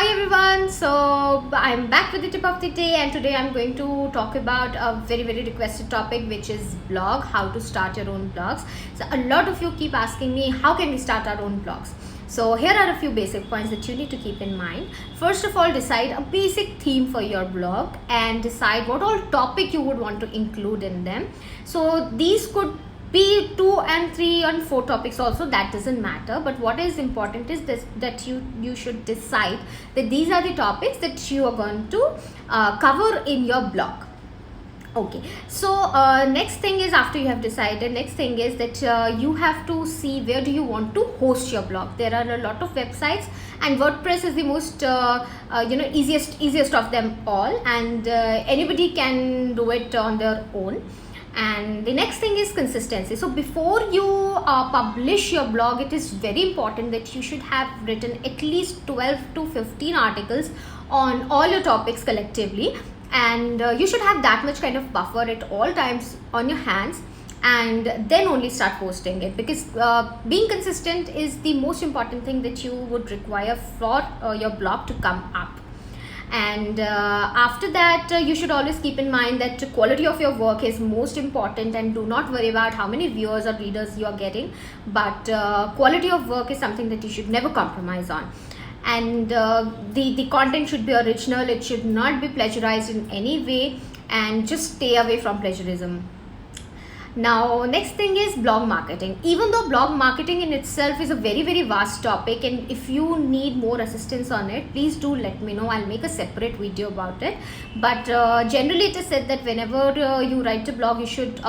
Hi everyone, so I'm back with the tip of the day, and today I'm going to talk about a very requested topic, which is blog, how to start your own blogs. So a lot of you keep asking me, how can we start our own blogs? So here are a few basic points that you need to keep in mind. First of all, decide a basic theme for your blog and decide what all topic you would want to include in them. So these could be 2 and 3 and 4 topics also, that doesn't matter, but what is important is this, that you should decide that these are the topics that you are going to cover in your blog. Okay, so next thing is, after you have decided, next thing is that you have to see where do you want to host your blog. There are a lot of websites, and WordPress is the most easiest of them all, and anybody can do it on their own. And the next thing is consistency. So before you publish your blog, it is very important that you should have written at least 12 to 15 articles on all your topics collectively, and you should have that much kind of buffer at all times on your hands, and then only start posting it, because being consistent is the most important thing that you would require for your blog to come up. And after that, you should always keep in mind that the quality of your work is most important, and do not worry about how many viewers or readers you are getting, but quality of work is something that you should never compromise on. And the content should be original, it should not be plagiarized in any way, and just stay away from plagiarism. Now, next thing is blog marketing. Even though blog marketing in itself is a very vast topic, and if you need more assistance on it, please do let me know. I'll make a separate video about it. But generally it is said that whenever you write a blog, you should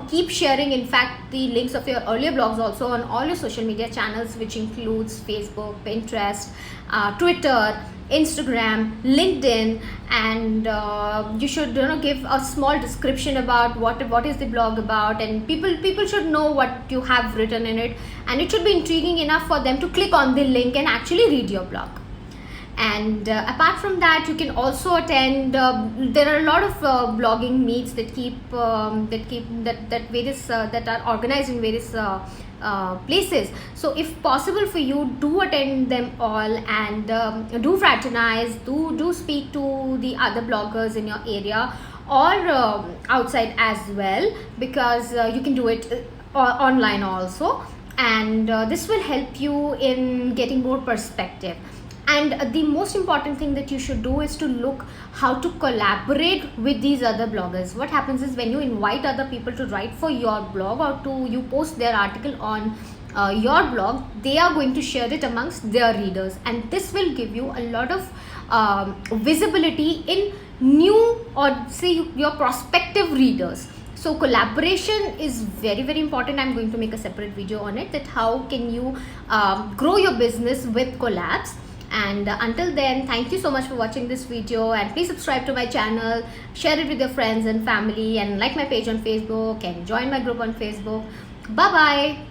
keep sharing, in fact, the links of your earlier blogs also on all your social media channels, which includes Facebook, Pinterest, Twitter, Instagram, LinkedIn, and you should give a small description about what is the blog about, and people should know what you have written in it, and it should be intriguing enough for them to click on the link and actually read your blog. And apart from that, you can also attend. There are a lot of blogging meets that are organized in various places. So if possible for you, do attend them all, and do fraternize, do speak to the other bloggers in your area, or outside as well, because you can do it online also, and this will help you in getting more perspective. And the most important thing that you should do is to look how to collaborate with these other bloggers. What happens is, when you invite other people to write for your blog, or you post their article on your blog, they are going to share it amongst their readers, and this will give you a lot of visibility in new, or say, your prospective readers. So collaboration is very important. I'm going to make a separate video on it, that how can you grow your business with collabs. And until then, thank you so much for watching this video, and please subscribe to my channel, share it with your friends and family, and like my page on Facebook, and join my group on Facebook. Bye bye.